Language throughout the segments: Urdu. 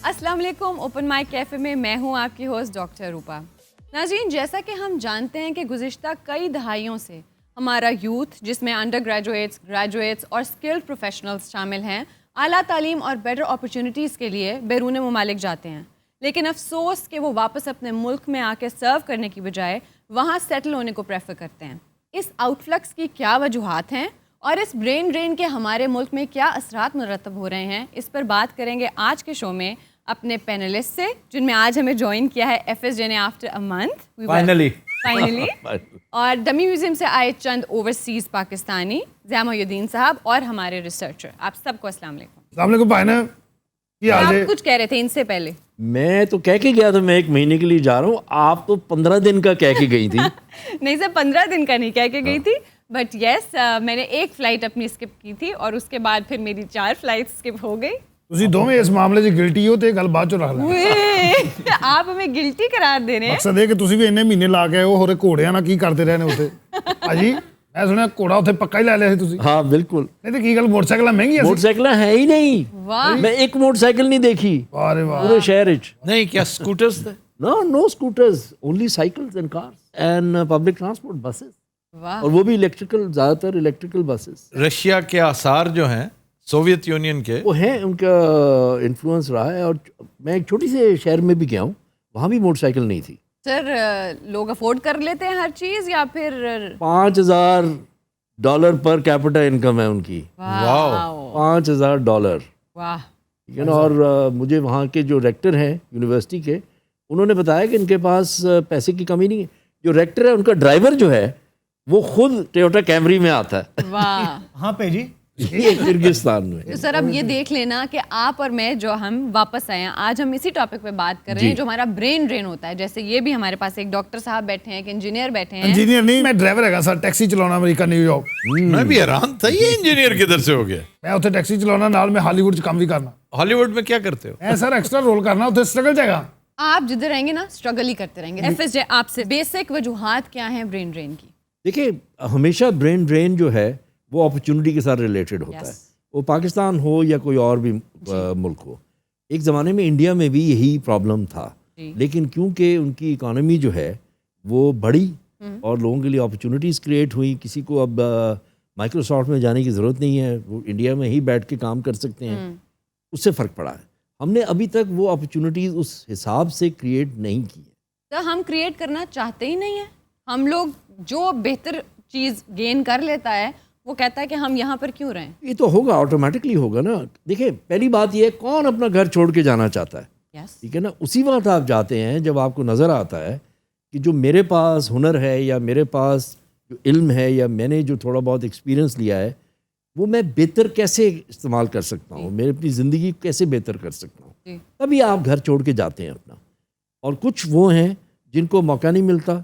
السلام علیکم. اوپن مائک کیفے میں میں ہوں آپ کی ہوسٹ ڈاکٹر روپا. ناظرین, جیسا کہ ہم جانتے ہیں کہ گزشتہ کئی دہائیوں سے ہمارا یوتھ, جس میں انڈر گریجویٹس, گریجویٹس اور اسکلڈ پروفیشنلز شامل ہیں, اعلیٰ تعلیم اور بیٹر اپرچونیٹیز کے لیے بیرون ممالک جاتے ہیں. لیکن افسوس کہ وہ واپس اپنے ملک میں آ کے سرو کرنے کی بجائے وہاں سیٹل ہونے کو پریفر کرتے ہیں. اس آؤٹ فلکس کی کیا وجوہات ہیں اور اس برین ڈرین کے ہمارے ملک میں کیا اثرات مرتب ہو رہے ہیں, اس پر بات کریں گے آج کے شو میں اپنے پینلسٹ سے, جن میں آج ہمیں جوائن کیا ہے FSJ نے آفٹر اے منتھ فائنلی اور ڈمی میوزیم سے آئے چند اوورسیز پاکستانی زیا محی الدین صاحب اور ہمارے ریسرچر. آپ سب کو السلام علیکم. السلام علیکم بھائی. آپ کچھ کہہ رہے تھے ان سے پہلے. میں تو کہہ کے گیا تھا میں 1 مہینے کے لیے جا رہا ہوں, آپ تو 15 دن کا کہہ کے گئی تھی. نہیں سر, 15 دن کا نہیں کہہ کے گئی تھی, بٹ یس میں نے 1 فلائٹ اپنی اسکپ کی تھی اور اس کے بعد پھر میری 4 فلائٹ اسکپ ہو گئی. ਤੁਸੀਂ ਦੋਵੇਂ ਇਸ ਮਾਮਲੇ 'ਚ ਗਿਲਟੀ ਹੋ ਤੇ ਗੱਲ ਬਾਅਦ 'ਚੋਂ ਰੱਖ ਲੈ. آپ ہمیں گلٹی قرار دے رہے ہیں. ਮਕਸਦ ਇਹ ਕਿ ਤੁਸੀਂ ਵੀ ਇੰਨੇ ਮਹੀਨੇ ਲਾ ਕੇ ਆਏ ਹੋ, ਹੋਰੇ ਘੋੜਿਆਂ ਨਾਲ ਕੀ ਕਰਦੇ ਰਹੇ ਨੇ ਉੱਥੇ. ਭਾਜੀ ਮੈਂ ਸੁਣਿਆ ਘੋੜਾ ਉੱਥੇ ਪੱਕਾ ਹੀ ਲੈ ਲਿਆ ਸੀ ਤੁਸੀਂ. ہاں بالکل. ਨਹੀਂ ਤੇ ਕੀ ਗੱਲ, ਮੋਟਰਸਾਈਕਲਾਂ ਮਹਿੰਗੀਆਂ ਸੀ. موٹرسائیکل ہے ہی نہیں. واہ, میں ایک موٹرسائیکل نہیں دیکھی ਵਾਹ ਰੇ ਵਾਹ. پورے شہر وچ. نہیں کیا سکوٹرز تھے؟ No scooters, only cycles and cars and public transport buses, واہ. اور وہ بھی الیکٹریکل, زیادہ تر الیکٹریکل بسز. رشیا کے آثار جو ہیں سوویت یونین کے, وہ ہیں, ان کا انفلوئنس رہا ہے. اور میں ایک چھوٹی سے شہر میں بھی گیا ہوں, وہاں بھی موٹر سائیکل نہیں تھی. سر لوگ افورڈ کر لیتے ہیں ہر چیز یا پھر $5,000 پر کیپٹا انکم ہے ان کی. واو, $5,000. واہ. ٹھیک ہے نا. اور مجھے وہاں کے جو ریکٹر ہیں یونیورسٹی کے, انہوں نے بتایا کہ ان کے پاس پیسے کی کمی نہیں ہے. جو ریکٹر ہے ان کا ڈرائیور جو ہے وہ خود ٹویوٹا کیمری میں آتا ہے. واہ. ਹਾਂ ਭੇ ਜੀ. کرگستان میں. تو سر اب یہ دیکھ لینا کہ آپ اور میں جو ہم واپس آئے ہیں, آج ہم اسی ٹاپک پہ بات کر رہے ہیں جو ہمارا برین ڈرین ہوتا ہے. جیسے یہ بھی ہمارے پاس ایک ڈاکٹر صاحب بیٹھے ہیں, ایک انجینئر بیٹھے ہیں. انجینئر نہیں, ਮੈਂ ਡਰਾਈਵਰ ਹੈਗਾ ਸਰ, ਟੈਕਸੀ ਚਲਾਉਣਾ ਅਮਰੀਕਾ ਨਿਊਯਾਰਕ. میں بھی حیران تھا یہ انجینئر کدھر سے ہو گیا. ਮੈਂ ਉੱਥੇ ਟੈਕਸੀ ਚਲਾਉਣਾ, ਨਾਲ ਮੈਂ ਹਾਲੀਵੁੱਡ 'ਚ ਕੰਮ ਵੀ ਕਰਨਾ. ہالی ووڈ میں کیا کرتے ہو؟ ਮੈਂ ਸਰ ਐਕਸਟਰਾ ਰੋਲ ਕਰਨਾ, ਉੱਥੇ ਸਟਰਗਲ ਜਾਏਗਾ. آپ جدھر رہیں گے نا اسٹرگل ہی کرتے رہیں گے. FSJ آپ سے بیسک وجوہات کیا ہیں برین ڈرین کی؟ دیکھیں, ہمیشہ برین ڈرین جو ہے وہ اپرچونٹی کے ساتھ ریلیٹڈ ہوتا ہے, وہ پاکستان ہو یا کوئی اور بھی ملک ہو. ایک زمانے میں انڈیا میں بھی یہی پرابلم تھا, لیکن کیونکہ ان کی اکانومی جو ہے وہ بڑھی اور لوگوں کے لیے اپرچونیٹیز کریٹ ہوئی. کسی کو اب مائکروسافٹ میں جانے کی ضرورت نہیں ہے, وہ انڈیا میں ہی بیٹھ کے کام کر سکتے ہیں. اس سے فرق پڑا ہے. ہم نے ابھی تک وہ اپرچونیٹیز اس حساب سے کریٹ نہیں کی. تو ہم کریٹ کرنا چاہتے ہی نہیں ہیں. ہم لوگ جو بہتر چیز گین کر لیتا ہے وہ کہتا ہے کہ ہم یہاں پر کیوں رہیں. یہ تو ہوگا, آٹومیٹکلی ہوگا نا. دیکھیں, پہلی بات یہ ہے, کون اپنا گھر چھوڑ کے جانا چاہتا ہے؟ ٹھیک ہے نا. اسی وقت آپ جاتے ہیں جب آپ کو نظر آتا ہے کہ جو میرے پاس ہنر ہے یا میرے پاس جو علم ہے یا میں نے جو تھوڑا بہت ایکسپیرینس لیا ہے وہ میں بہتر کیسے استعمال کر سکتا ہوں, میں اپنی زندگی کیسے بہتر کر سکتا ہوں. تبھی آپ گھر چھوڑ کے جاتے ہیں اپنا. اور کچھ وہ ہیں جن کو موقع نہیں ملتا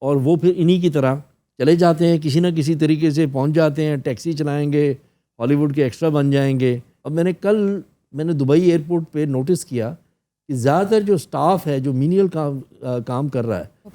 اور وہ پھر انہی کی طرح چلے جاتے ہیں, کسی نہ کسی طریقے سے پہنچ جاتے ہیں, ٹیکسی چلائیں گے, ہالی ووڈ کے ایکسٹرا بن جائیں گے. اب میں نے دبئی ایئرپورٹ پہ نوٹس کیا کہ زیادہ تر جو سٹاف ہے جو مینیل کام کر رہا ہے وہ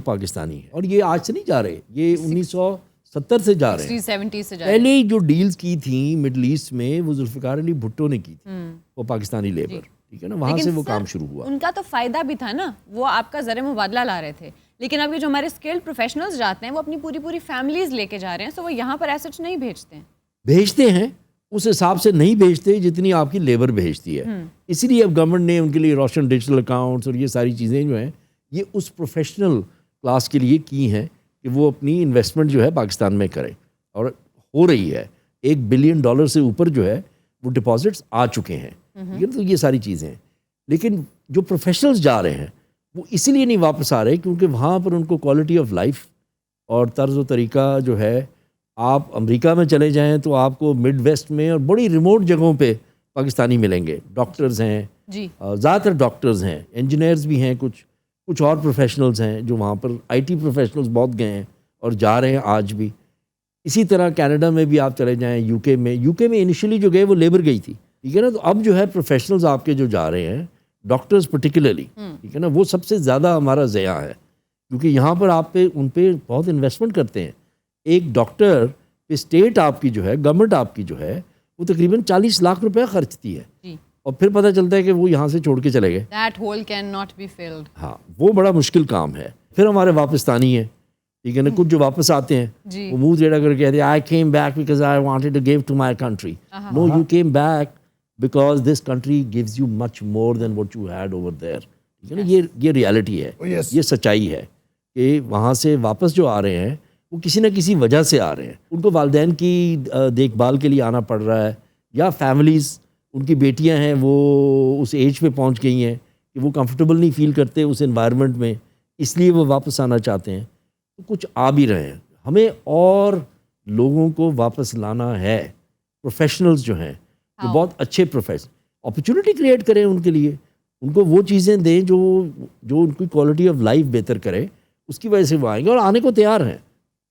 پاکستانی ہے. اور یہ آج سے نہیں جا رہے, یہ 1970 سے جا رہے ہیں. پہلے جو ڈیلز کی تھیں مڈل ایسٹ میں وہ ذوالفقار علی بھٹو نے کی تھی, وہ پاکستانی لیبر. ٹھیک ہے نا, وہاں سے وہ کام شروع ہوا. ان کا تو فائدہ بھی تھا نا, وہ آپ کا زر مبادلہ لا رہے تھے. لیکن اب یہ جو ہمارے اسکلڈ پروفیشنلز جاتے ہیں وہ اپنی پوری فیملیز لے کے جا رہے ہیں, سو وہ یہاں پر ایسٹ نہیں بھیجتے ہیں اس حساب سے نہیں بھیجتے جتنی آپ کی لیبر بھیجتی ہے. اسی لیے اب گورنمنٹ نے ان کے لیے روشن ڈیجیٹل اکاؤنٹس اور یہ ساری چیزیں جو ہیں یہ اس پروفیشنل کلاس کے لیے کی ہیں کہ وہ اپنی انویسٹمنٹ جو ہے پاکستان میں کریں, اور ہو رہی ہے. $1 بلین سے اوپر جو ہے وہ ڈپازٹس آ چکے ہیں. تو یہ ساری چیزیں ہیں. لیکن جو پروفیشنلز جا رہے ہیں وہ اسی لیے نہیں واپس آ رہے کیونکہ وہاں پر ان کو کوالٹی آف لائف اور طرز و طریقہ جو ہے, آپ امریکہ میں چلے جائیں تو آپ کو مڈ ویسٹ میں اور بڑی ریموٹ جگہوں پہ پاکستانی ملیں گے. ڈاکٹرز ہیں, زیادہ تر ڈاکٹرز ہیں, انجینئرز بھی ہیں, کچھ اور پروفیشنلز ہیں جو وہاں پر IT پروفیشنلز بہت گئے ہیں اور جا رہے ہیں آج بھی. اسی طرح کینیڈا میں بھی آپ چلے جائیں, یو کے میں انیشلی جو گئے وہ لیبر گئی تھی. ٹھیک ہے نا. تو اب جو ہے پروفیشنلز آپ کے جو جا رہے ہیں, ڈاکٹرز پرٹیکولرلی, ٹھیک ہے نا, وہ سب سے زیادہ ہمارا ضیاع ہے کیونکہ یہاں پر آپ پہ ان پہ بہت انویسٹمنٹ کرتے ہیں. ایک ڈاکٹر پہ اسٹیٹ آپ کی جو ہے, گورنمنٹ آپ کی جو ہے وہ تقریباً 40 لاکھ روپے خرچتی ہے. اور پھر پتہ چلتا ہے کہ وہ یہاں سے چھوڑ کے چلے گئے. That hole cannot be filled. ہاں وہ بڑا مشکل کام ہے. پھر ہمارے واپستانی ہیں, ٹھیک ہے نا, کچھ جو واپس آتے ہیں جی. وہ منہ ٹیڑھا کر کے کہتے ہیں I came back because I wanted to give to my country. No, you came back because this country gives you much more than what you had over there. ٹھیک ہے نا, یہ ریالٹی ہے, یہ سچائی ہے کہ وہاں سے واپس جو آ رہے ہیں وہ کسی نہ کسی وجہ سے آ رہے ہیں. ان کو والدین کی دیکھ بھال کے لیے آنا پڑ رہا ہے, یا فیملیز, ان کی بیٹیاں ہیں وہ اس ایج پہ پہنچ گئی ہیں کہ وہ کمفرٹیبل نہیں فیل کرتے اس انوائرمنٹ میں, اس لیے وہ واپس آنا چاہتے ہیں. تو کچھ آ بھی رہے ہیں. ہمیں اور لوگوں کو واپس لانا ہے, پروفیشنلز جو ہیں جو بہت اچھے اپرچونٹی کریٹ کریں ان کے لیے, ان کو وہ چیزیں دیں جو ان کی کوالٹی آف لائف بہتر کرے, اس کی وجہ سے وہ آئیں گے اور آنے کو تیار ہیں.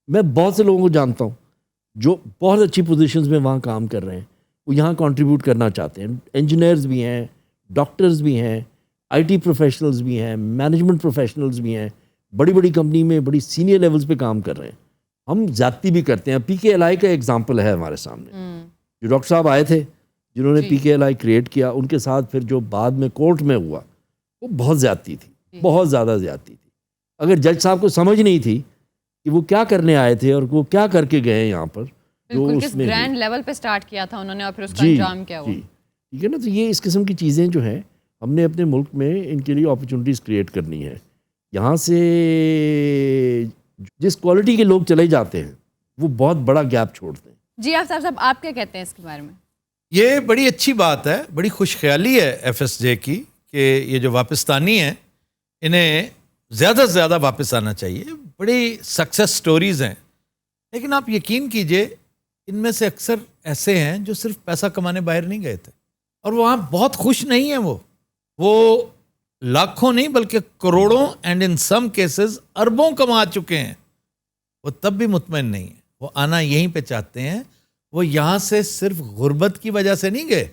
میں بہت سے لوگوں کو جانتا ہوں جو بہت اچھی پوزیشنز میں وہاں کام کر رہے ہیں, وہ یہاں کنٹریبیوٹ کرنا چاہتے ہیں. انجینئرز بھی ہیں, ڈاکٹرز بھی ہیں, آئی ٹی پروفیشنلز بھی ہیں, مینجمنٹ پروفیشنلز بھی ہیں, بڑی بڑی کمپنی میں بڑی سینئر لیولز پہ کام کر رہے ہیں. ہم زیادتی بھی کرتے ہیں. پی کے ایل آئی کا ایگزامپل ہے ہمارے سامنے, جو ڈاکٹر صاحب آئے تھے جنہوں نے پی کے ایل آئی کریٹ کیا, ان کے ساتھ پھر جو بعد میں کورٹ میں ہوا وہ بہت زیادتی تھی, بہت زیادہ زیادتی تھی. اگر جج صاحب کو سمجھ نہیں تھی کہ وہ کیا کرنے آئے تھے اور وہ کیا کر کے گئے یہاں پر, جو کس گرینڈ لیول پہ سٹارٹ کیا تھا انہوں نے اور پھر اس کا انجام کیا ہوا. ٹھیک ہے نا. تو یہ اس قسم کی چیزیں جو ہیں ہم نے اپنے ملک میں ان کے لیے اپرچونیٹیز کریٹ کرنی ہے. یہاں سے جس کوالٹی کے لوگ چلے جاتے ہیں وہ بہت بڑا گیپ چھوڑتے ہیں. جی آفتاب صاحب آپ کیا کہتے ہیں اس کے بارے میں؟ یہ بڑی اچھی بات ہے, بڑی خوش خیالی ہے ایف ایس جے کی کہ یہ جو واپستانی ہیں انہیں زیادہ سے زیادہ واپس آنا چاہیے. بڑی سکسیس سٹوریز ہیں, لیکن آپ یقین کیجئے ان میں سے اکثر ایسے ہیں جو صرف پیسہ کمانے باہر نہیں گئے تھے اور وہاں بہت خوش نہیں ہیں. وہ لاکھوں نہیں بلکہ کروڑوں اینڈ ان سم کیسز اربوں کما چکے ہیں. وہ تب بھی مطمئن نہیں ہیں, وہ آنا یہیں پہ چاہتے ہیں. وہ یہاں سے صرف غربت کی وجہ سے نہیں گئے,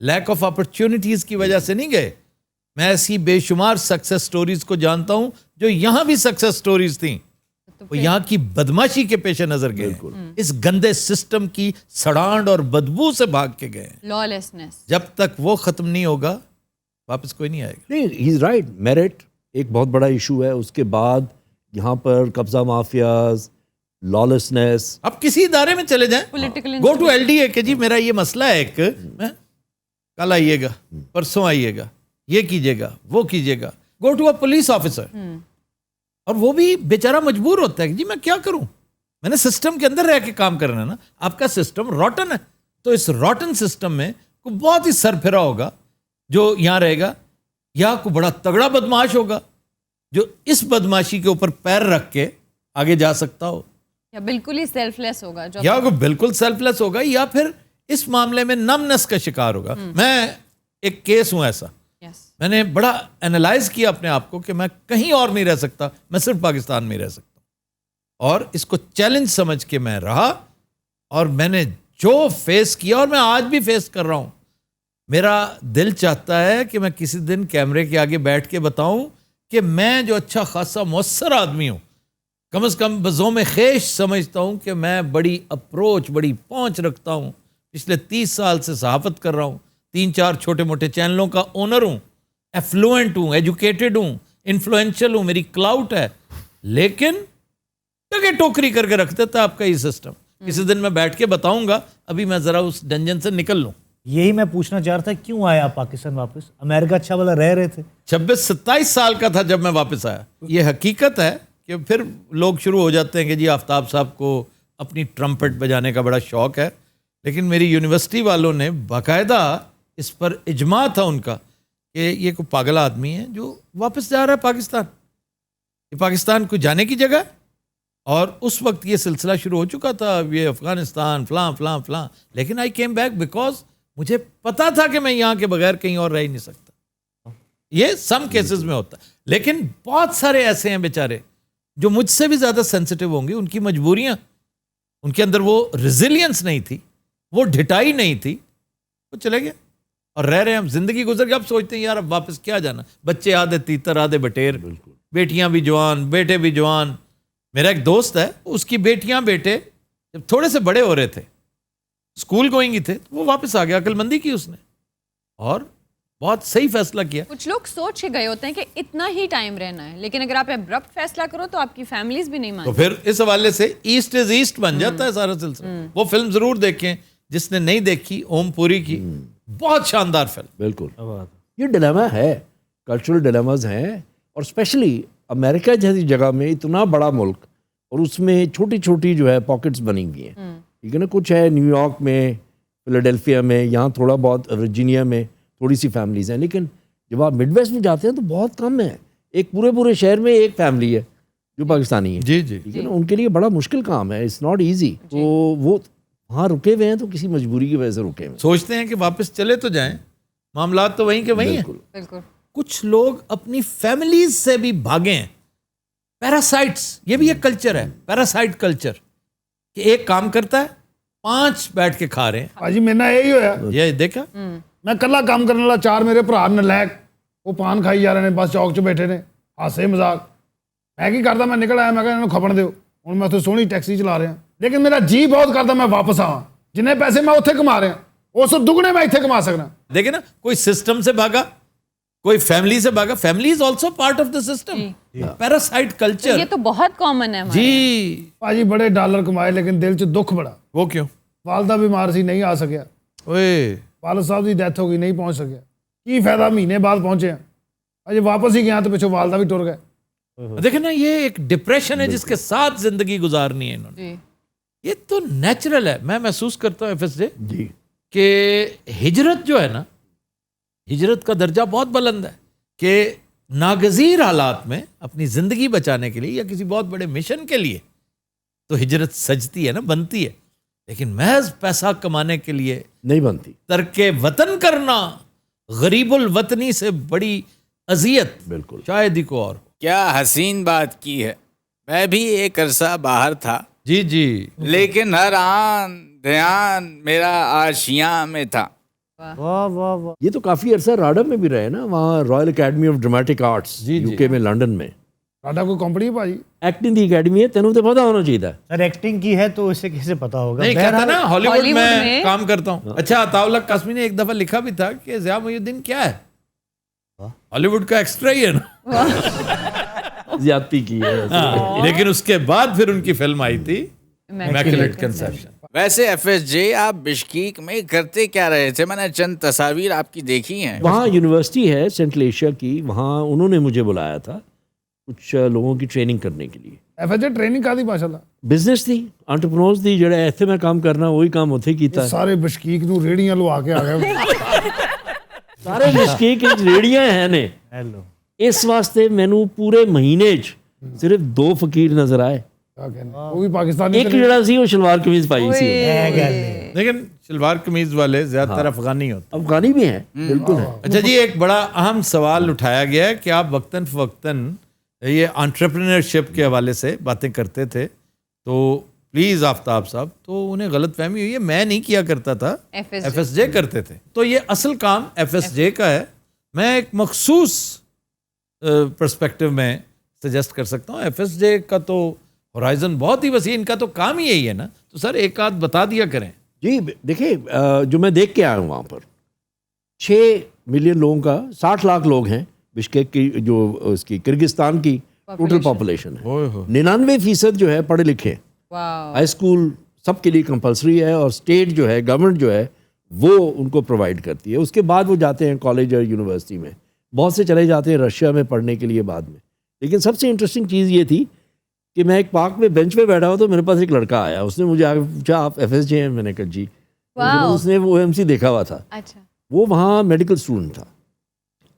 لیک آف اپرچونیٹیز کی وجہ سے نہیں گئے. میں ایسی بے شمار سکسیس سٹوریز کو جانتا ہوں جو یہاں بھی سکسیس سٹوریز تھیں, وہ یہاں کی بدماشی کے پیش نظر گئے, اس گندے سسٹم کی سڑانڈ اور بدبو سے بھاگ کے گئے. لالیسنس جب تک وہ ختم نہیں ہوگا واپس کوئی نہیں آئے گا. نہیں, ہی از رائٹ. میرٹ ایک بہت بڑا ایشو ہے. اس کے بعد یہاں پر قبضہ مافیاز, لالیسنس. اب کسی ادارے میں چلے جائیں, go to L D A کہ جی میرا یہ مسئلہ ہے, ایک کل آئیے گا, پرسوں آئیے گا, یہ کیجیے گا, وہ کیجیے گا. Go to a police officer, اور وہ بھی بیچارہ مجبور ہوتا ہے کہ جی میں کیا کروں, میں نے سسٹم کے اندر رہ کے کام کرنا ہے نا. آپ کا سسٹم روٹن ہے, تو اس روٹن سسٹم میں کوئی بہت ہی سر پھرا ہوگا جو یہاں رہے گا, یا کوئی بڑا تگڑا بدماش ہوگا جو اس بدماشی کے اوپر پیر رکھ کے آگے جا سکتا ہو, یا بالکل ہی سیلف لیس ہوگا, یا کوئی بالکل سیلف لیس ہوگا, یا پھر اس معاملے میں نمنس کا شکار ہوگا. میں ایک کیس ہوں ایسا, میں نے بڑا انالائز کیا اپنے آپ کو کہ میں کہیں اور نہیں رہ سکتا, میں صرف پاکستان میں رہ سکتا ہوں. اور اس کو چیلنج سمجھ کے میں رہا, اور میں نے جو فیس کیا اور میں آج بھی فیس کر رہا ہوں. میرا دل چاہتا ہے کہ میں کسی دن کیمرے کے آگے بیٹھ کے بتاؤں کہ میں جو اچھا خاصا مؤثر آدمی ہوں, کم از کم بزوم خیش سمجھتا ہوں کہ میں بڑی اپروچ, بڑی پہنچ رکھتا ہوں. پچھلے 30 سال سے صحافت کر رہا ہوں, 3-4 چھوٹے موٹے چینلوں کا اونر ہوں, ایفلوئنٹ ہوں, ایجوکیٹڈ ہوں, انفلوئنشل ہوں, میری کلاؤٹ ہے. لیکن ٹوکری کر کے رکھ دیتا آپ کا یہ سسٹم. کسی دن میں بیٹھ کے بتاؤں گا, ابھی میں ذرا اس ڈنجن سے نکل لوں. یہی میں پوچھنا چاہ رہا تھا, کیوں آئے آپ پاکستان واپس؟ امریکہ اچھا والا رہ رہے تھے. 26-27 سال کا تھا جب میں واپس آیا. یہ حقیقت ہے کہ پھر لوگ شروع ہو جاتے ہیں کہ جی آفتاب صاحب کو اپنی ٹرمپٹ بجانے کا بڑا شوق ہے, لیکن میری یونیورسٹی والوں نے باقاعدہ اس پر اجماع تھا ان کا کہ یہ کوئی پاگل آدمی ہے جو واپس جا رہا ہے پاکستان. یہ پاکستان کو جانے کی جگہ ہے, اور اس وقت یہ سلسلہ شروع ہو چکا تھا, یہ افغانستان فلاں فلاں فلاں. لیکن آئی کیم بیک بیکاز مجھے پتا تھا کہ میں یہاں کے بغیر کہیں اور رہ ہی نہیں سکتا. یہ سم کیسز میں ہوتا ہے, لیکن بہت سارے ایسے ہیں بیچارے جو مجھ سے بھی زیادہ سینسٹیو ہوں گے. ان کی مجبوریاں, ان کے اندر وہ ریزیلینس نہیں تھی, وہ ڈھٹائی نہیں تھی, وہ چلے گئے اور رہ رہے ہیں. ہم زندگی گزر کے اب سوچتے ہیں یار اب واپس کیا جانا. بچے آدھے تیتر آدھے بٹیر, بیٹیاں بھی جوان, بیٹے بھی جوان. میرا ایک دوست ہے, اس کی بیٹیاں بیٹے جب تھوڑے سے بڑے ہو رہے تھے, اسکول گوئنگ ہی تھے, تو وہ واپس آ گیا. عقل مندی کی اس نے, اور بہت صحیح فیصلہ کیا. کچھ لوگ سوچ کے گئے ہوتے ہیں کہ اتنا ہی ٹائم رہنا ہے, لیکن اگر آپ ابرپٹ فیصلہ کرو تو آپ کی فیملیز بھی نہیں تو مانتی. پھر اس حوالے سے ایسٹ از ایسٹ بن جاتا ہے سارا سلسلہ. وہ فلم ضرور دیکھیں جس نے نہیں دیکھی, اوم پوری کی, بہت شاندار فلم. بالکل یہ ڈیلیما ہے, کلچرل ڈیلیماز ہیں, اور اسپیشلی امریکہ جیسی جگہ میں اتنا بڑا ملک اور اس میں چھوٹی چھوٹی جو ہے پاکٹس بنی ہوئی ہیں, ٹھیک ہے نا. کچھ ہے نیو یارک میں, فلاڈیلفیا میں, یہاں تھوڑا بہت ورجینیا میں تھوڑی سی فیملیز ہیں, لیکن جب آپ مڈ ویسٹ میں جاتے ہیں تو بہت کم ہے. ایک پورے شہر میں ایک فیملی ہے جو پاکستانی ہے, جی جی, ٹھیک ہے نا. ان کے لیے بڑا مشکل کام ہے, اٹس ناٹ ایزی. تو وہ وہاں رکے ہوئے ہیں تو کسی مجبوری کی وجہ سے رکے ہوئے ہیں. سوچتے ہیں کہ واپس چلے تو جائیں, معاملات تو وہیں کے وہیں ہیں. بالکل. کچھ لوگ اپنی فیملیز سے بھی بھاگے ہیں. پیراسائٹس, یہ بھی ایک کلچر ہے, پیراسائٹ کلچر, کہ ایک کام کرتا ہے 5 بیٹھ کے کھا رہے ہیں. ਭਾਜੀ ਮੇਰੇ ਨਾਲ ਇਹੀ ਹੋਇਆ. یہ دیکھا, ਮੈਂ ਇਕੱਲਾ ਕੰਮ ਕਰਨ ਵਾਲਾ, 4 ਮੇਰੇ ਭਰਾ ਨਲਾਇਕ, ਉਹ ਪਾਨ ਖਾਈ ਜਾ ਰਹੇ ਨੇ, ਬਸ ਚੌਕ 'ਚ ਬੈਠੇ ਨੇ, ਹਾਸੇ ਮਜ਼ਾਕ. ਮੈਂ ਕੀ ਕਰਦਾ, ਮੈਂ ਨਿਕਲ ਆਇਆ, ਮੈਂ ਕਿਹਾ ਇਹਨਾਂ ਨੂੰ ਖਪਣ ਦਿਓ. ਹੁਣ ਮੈਂ ਉੱਥੇ ਸੋਹਣੀ ਟੈਕਸੀ ਚਲਾ ਰਿਹਾ, ਲੇਕਿਨ ਮੇਰਾ ਜੀ ਬਹੁਤ ਕਰਦਾ ਮੈਂ ਵਾਪਸ ਆਵਾਂ. ਜਿੰਨੇ ਪੈਸੇ ਮੈਂ ਉੱਥੇ ਕਮਾ ਰਿਹਾ ਉਸ ਤੋਂ ਦੁੱਗਣੇ ਮੈਂ ਇੱਥੇ ਕਮਾ ਸਕਦਾ. دیکھیں نا, کوئی سسٹم سے بھاگا, کوئی فیملی سے بھاگا. Family is also part of the system. Parasite culture یہ تو بہت کامن ہے ہمارے جی. ਭਾਜੀ ਬੜੇ ਡਾਲਰ ਕਮਾਏ ਲੇਕਿਨ ਦਿਲ 'ਚ ਦੁੱਖ ਬੜਾ. وہ کیوں؟ ਵਾਲਦਾ ਬਿਮਾਰ ਸੀ, ਨਹੀਂ ਆ ਸਕਿਆ. اوئے, ਵਾਲਦ ਸਾਹਿਬ ਦੀ ਡੈਥ ਹੋ ਗਈ, ਨਹੀਂ ਪਹੁੰਚ ਸਕਿਆ. ਕੀ ਫਾਇਦਾ, ਮਹੀਨੇ ਬਾਅਦ پہنچے ਆ. ਅਜੇ ਵਾਪਸ ਹੀ ਗਿਆ تو ਪਿੱਛੋਂ ਵਾਲਦਾ بھی ٹر گئے. دیکھیں نا, یہ ایک ڈپریشن ہے جس کے ساتھ زندگی گزارنی ہے انہوں نے. جی. یہ تو نیچرل ہے. میں محسوس کرتا ہوں FSJ جی کہ ہجرت جو ہے نا, ہجرت کا درجہ بہت بلند ہے. کہ ناگزیر حالات میں اپنی زندگی بچانے کے لیے یا کسی بہت بڑے مشن کے لیے تو ہجرت سجتی ہے نا, بنتی ہے. لیکن محض پیسہ کمانے کے لیے نہیں بنتی. ترک وطن کرنا غریب الوطنی سے بڑی اذیت بالکل شاید ہی کو اور. کیا حسین بات کی ہے. میں بھی ایک عرصہ باہر تھا, جی جی, لیکن ہر آن دھیان میرا آشیاں میں تھا. واہ واہ واہ. یہ تو کافی عرصہ راڈا میں بھی رہے نا, وہاں Royal Academy of Dramatic Arts UK کے میں, لنڈن میں. ਸਾਡਾ ਕੋਈ ਕੰਪਨੀ ਹੈ ਭਾਜੀ. ایکٹنگ دی اکیڈمی ہے, تینوں تو پتہ ہونا چاہیے تھا. سر ایکٹنگ کی ہے تو اسے کیسے پتا ہوگا. نہیں کہتا نا ہالی ووڈ ہالی ووڈ میں میں کام کرتا ہوں. اچھا, عطاء اللہ قاسمی نے ایک دفعہ لکھا بھی تھا کہ ضیاء محی الدین کیا ہے, ہالی ووڈ کا ایکسٹرا ہی ہے نا. زیادتی کی ہے. لیکن اس کے بعد پھر ان کی فلم آئی تھی امیکولیٹ کنسیپشن. ویسے FSJ آپ بشکیک میں کرتے کیا رہے تھے؟ میں نے چند تصاویر آپ کی دیکھی ہیں. وہاں یونیورسٹی ہے سینٹرل ایشیا کی, وہاں انہوں نے مجھے بلایا تھا کچھ لوگوں کی ٹریننگ کرنے کے لیے. FSJ ਟ੍ਰੇਨਿੰਗ ਕਾਦੀ ਮਾਸ਼ਾਅੱਲਾ. ਬਿਜ਼ਨਸ ਦੀ, ਐਂਟਰਪ੍ਰੈਨਿਓਰਸ ਦੀ. ਜਿਹੜਾ ਇੱਥੇ ਮੈਂ ਕੰਮ ਕਰਨਾ ਉਹੀ ਕੰਮ ਉੱਥੇ ਕੀਤਾ. ਸਾਰੇ ਬਸ਼ਕੀਕ ਨੂੰ ਰੇੜੀਆਂ ਲਵਾ ਕੇ ਆ ਗਏ. ਸਾਰੇ ਮਸ਼ਕੀਕ ਵਿੱਚ ਰੇੜੀਆਂ ਹੈ ਨੇ. ہیلو. ਇਸ ਵਾਸਤੇ ਮੈਨੂੰ ਪੂਰੇ ਮਹੀਨੇ 'ਚ ਸਿਰਫ 2 ਫਕੀਰ ਨਜ਼ਰ ਆਏ. ਕਿਆ ਕਹਿੰਦੇ, ਉਹ ਵੀ ਪਾਕਿਸਤਾਨੀ. ਇੱਕ ਜਿਹੜਾ ਸੀ ਉਹ شلوار قمیض پائی سی. لیکن شلوار قمیض والے زیادہ تر افغانی ہوتے افغانی بھی ہیں, بالکل ہیں. اچھا جی, ایک بڑا اہم سوال اٹھایا گیا ہے کہ آپ وقتاً فوقتاً یہ انٹرپرینرشپ کے حوالے سے باتیں کرتے تھے, تو پلیز آفتاب صاحب, تو انہیں غلط فہمی ہوئی ہے. میں نہیں کیا کرتا تھا, FSJ کرتے تھے. تو یہ اصل کام FSJ کا ہے. میں ایک مخصوص پرسپیکٹو میں سجیسٹ کر سکتا ہوں. FSJ کا تو ہورائزن بہت ہی وسیع, ان کا تو کام ہی یہی ہے نا. تو سر ایک آدھ بتا دیا کریں. جی دیکھیں, جو میں دیکھ کے آیا ہوں وہاں پر 6 ملین لوگوں کا 60 لاکھ لوگ ہیں. بشکیک کی جو اس کی کرگستان کی ٹوٹل پاپولیشن ہے, 99% جو ہے پڑھے لکھے. ہائی اسکول سب کے لیے کمپلسری ہے, اور اسٹیٹ جو ہے, گورنمنٹ جو ہے وہ ان کو پرووائڈ کرتی ہے. اس کے بعد وہ جاتے ہیں کالج اور یونیورسٹی میں. بہت سے چلے جاتے ہیں رشیا میں پڑھنے کے لیے بعد میں. لیکن سب سے انٹرسٹنگ چیز یہ تھی کہ میں ایک پارک میں بینچ پہ بیٹھا ہوا تو میرے پاس ایک لڑکا آیا. اس نے مجھے آگے پوچھا, آپ FSJ ہیں؟ میں نے کہا جی. اس نے وہ OMC دیکھا ہوا تھا. اچھا. وہ وہاں میڈیکل اسٹوڈنٹ تھا.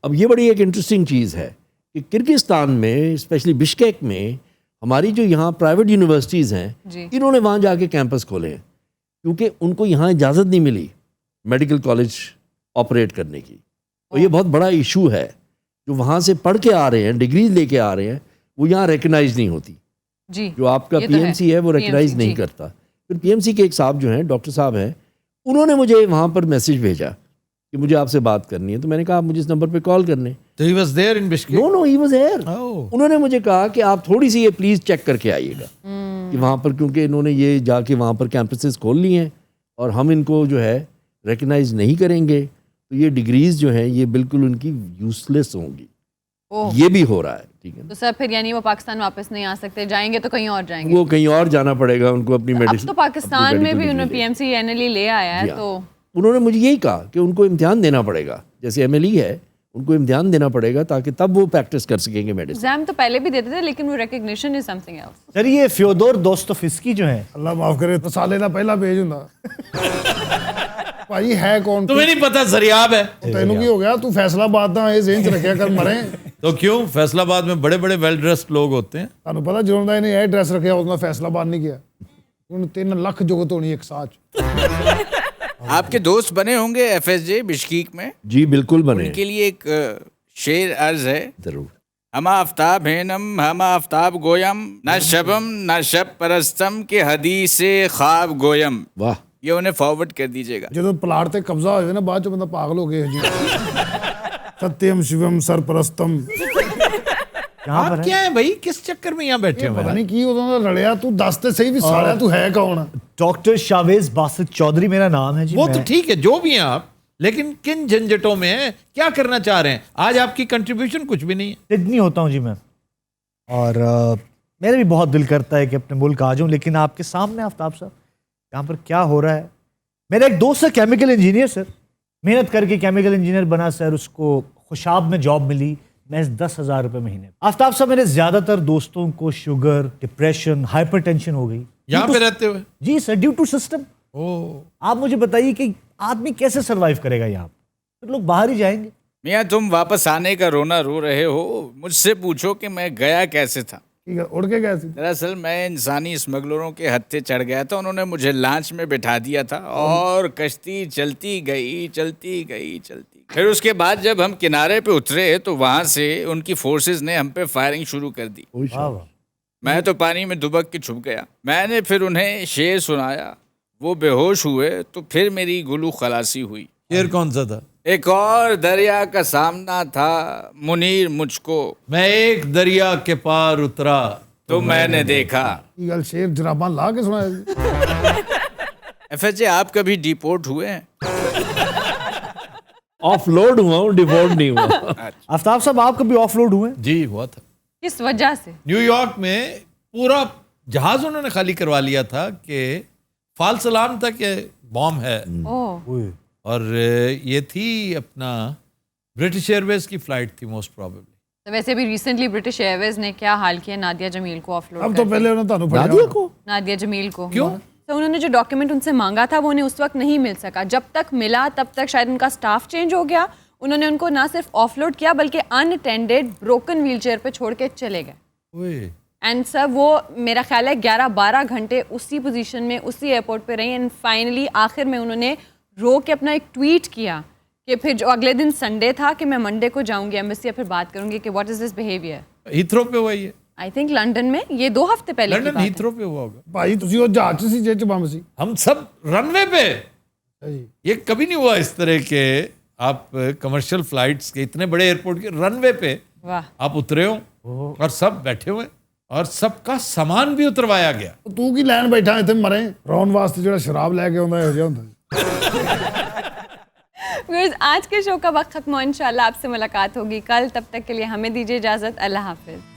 اب یہ بڑی ایک انٹرسٹنگ چیز ہے کہ کرگستان میں, اسپیشلی بشکیک میں, ہماری جو یہاں پرائیویٹ یونیورسٹیز ہیں, انہوں نے وہاں جا کے کیمپس کھولے ہیں, کیونکہ ان کو یہاں اجازت نہیں ملی میڈیکل کالج آپریٹ کرنے کی. اور یہ بہت بڑا ایشو ہے. جو وہاں سے پڑھ کے آ رہے ہیں, ڈگریز لے کے آ رہے ہیں, وہ یہاں ریکگنائز نہیں ہوتی. جی, جو آپ کا PMC ہے وہ ریکگنائز نہیں کرتا. پھر PMC کے ایک صاحب جو ہیں, ڈاکٹر صاحب ہیں, انہوں نے مجھے وہاں پر میسج بھیجا کہ مجھے آپ سے بات کرنی ہے. تو میں نے کہا آپ مجھے اس نمبر پہ کال کرنے. تو he was there in Bishkek? No, he was there. انہوں نے مجھے کہا کہ آپ تھوڑی سی یہ پلیز چیک کر کے آئیے گا کہ وہاں پر, کیونکہ انہوں نے یہ جا کے وہاں پر کیمپسز کھول لی ہیں اور ہم ان کو جو ہے ریکگنائز نہیں کریں گے, تو تو یہ ڈگریز جو ہیں یہ بالکل ان کی یوز لیس ہوں گی. یہ بھی ہو رہا ہے. ٹھیک ہے تو سر پھر یعنی وہ پاکستان واپس نہیں آ سکتے, جائیں گے تو کہیں اور جائیں گے. وہ کہیں اور جانا پڑے گا ان کو اپنی اب میڈیسن. تو پاکستان میں بھی انہوں نے PMC NLE لے آیا ہے, تو انہوں نے مجھے یہی کہا کہ ان کو امتحان دینا پڑے گا, جیسے MLE ہے ان کو امتحان دینا پڑے گا تاکہ تب وہ پریکٹس کر سکیں گے میڈیسن. ایگزام تو پہلے بھی دیتے تھے لیکن وہ recognition is something else. Sir یہ فیودور دوستوفسکی جو ہیں, اللہ معاف کرے, مسالے کا پہلا پیج ہوں بھائی ہے کون؟ تمہیں نہیں پتا زریاب ہے. تینوں کی ہو گیا, تو فیصلہ آباد دا یہ ذہن چ رکھیا کر مریں. تو کیوں فیصلہ آباد میں بڑے بڑے ویل ڈریسڈ لوگ ہوتے ہیں. تمہیں پتا جنہوں نے یہ ڈریس رکھیا اس نے فیصلہ آباد نہیں کیا. انہوں 3 لاکھ جگت ہونی ایک ساتھ. آپ کے دوست بنے ہوں گے FSJ بشکیک میں. جی بالکل بنے. ان کے لیے ایک شعر عرض ہے. ضرور. ہم آفتاب ہینم ہم آفتاب گویم نہ شبم نہ شب پرستم کے حدیث خواب گویم. واہ. یہ انہیں فارورڈ کر دیجیے گا. جب پلاٹ تے قبضہ ہو جائے نا بعد چ بندہ پاگل ہو گیا. جی ستیم شیوم سرپرستم. آپ کیا ہیں بھائی, کس چکر میں یہاں بیٹھے ہوئے پتہ ہیں؟ نہیں کی ادوں دا لڑیا. تو دس تے صحیح بھی ساڑیا تو ہے کون؟ ڈاکٹر شاویز باسط چودھری میرا نام ہے جی. وہ تو ٹھیک ہے جو بھی ہیں آپ, لیکن کن جھنجھٹوں میں ہیں, کیا کرنا چاہ رہے ہیں؟ آج آپ کی کنٹریبیوشن کچھ بھی نہیں ہے. سڈنی ہوتا ہوں جی میں, اور میرا بھی بہت دل کرتا ہے کہ اپنے ملک آ جاؤں, لیکن آپ کے سامنے آفتاب صاحب یہاں پر کیا ہو رہا ہے. میرا ایک دوست ہے کیمیکل انجینئر سر, محنت کر کے کیمیکل انجینئر بنا سر, اس کو خوشاب میں جاب ملی محض 10,000 روپے مہینے. آفتاب صاحب میرے زیادہ تر دوستوں کو شوگر, ڈپریشن, ہائپر ٹینشن ہو گئی یہاں پہ رہتے ہوئے. جی سر, ڈیو ٹو سسٹم. آپ مجھے بتائیے کہ آدمی کیسے سروائیو کرے گا یہاں پھر لوگ باہر ہی جائیں گے. میاں تم واپس آنے کا رونا رو رہے ہو, مجھ سے پوچھو کہ میں گیا کیسے تھا. اڑ کے گئے تھے. دراصل میں انسانی اسمگلروں کے ہتھے چڑھ گیا تھا. انہوں نے مجھے لانچ میں بٹھا دیا تھا اور کشتی چلتی گئی چلتی گئی چلتی. پھر اس کے بعد جب ہم کنارے پہ اترے تو وہاں سے ان کی فورسز نے ہم پہ فائرنگ شروع کر دی. میں تو پانی میں دبک کے چھپ گیا. میں نے پھر انہیں شعر سنایا, وہ بے ہوش ہوئے تو پھر میری گلو خلاصی ہوئی. شعر کون سا تھا؟ ایک اور دریا کا سامنا تھا منیر مجھ کو, میں ایک دریا کے پار اترا تو میں نے دیکھا. یہ گل شیر جراباں لا کے سنایا. FSJ آپ کبھی ڈیپورٹ ہوئے ہیں؟ آف لوڈ ہوا ہوں, ڈیفورٹ نہیں ہوا. آفتاب صاحب آپ کبھی آف لوڈ ہوئے؟ جی ہوا تھا. کس وجہ سے؟ نیو یارک میں پورا جہاز انہوں نے خالی کروا لیا تھا کہ فالس الارم تھا کہ بام ہے. اور یہ تھی اپنا برٹش ایئر ویز کی فلائٹ تھی موسٹ پروبیبلی. ویسے بھی ریسنٹلی برٹش ایئر ویز نے کیا حال کیا نادیہ جمیل کو آف لوڈ. اب تو پہلے انہوں نے نادیہ کو, نادیہ جمیل کو کیوں؟ تو انہوں نے جو ڈاکیومنٹ ان سے مانگا تھا وہ انہیں اس وقت نہیں مل سکا. جب تک ملا تب تک شاید ان کا سٹاف چینج ہو گیا. انہوں نے ان کو نہ صرف آف لوڈ کیا بلکہ ان اٹینڈیڈ بروکن ویل چیئر پہ چھوڑ کے چلے گئے. اینڈ سر وہ میرا خیال ہے 11-12 گھنٹے اسی پوزیشن میں اسی ایئرپورٹ پہ رہی. اینڈ فائنلی آخر میں انہوں نے رو کے اپنا ایک ٹویٹ کیا کہ پھر جو اگلے دن سنڈے تھا کہ میں منڈے کو جاؤں گی ایمبیسی, پھر بات کروں گی کہ what is this behaviour. Heathrow پہ ہوا یہ, آئی تھنک لنڈن میں, یہ 2 ہفتے پہلے کی لنڈن بات ہے. ہیتھرو پہ ہوا ہوگا. بھائی تسی وہ جہاز سی جے چ بم سی. ہم سب رن وے پہ. یہ کبھی نہیں ہوا اس طرح کہ آپ کمرشل فلائٹس کے اتنے بڑے ایئرپورٹ کے رن وے پہ آپ اترے ہو اور سب بیٹھے ہوئے اور سب کا سامان بھی اتروایا گیا. تو کی لین بیٹھا اتنے مرے رون واسطے جو شراب لے کے آتا ہے. آج کے شو کا وقت ختم ہو, انشاءاللہ آپ سے ملاقات ہوگی کل. تب تک کے لیے ہمیں دیجیے اجازت. اللہ حافظ.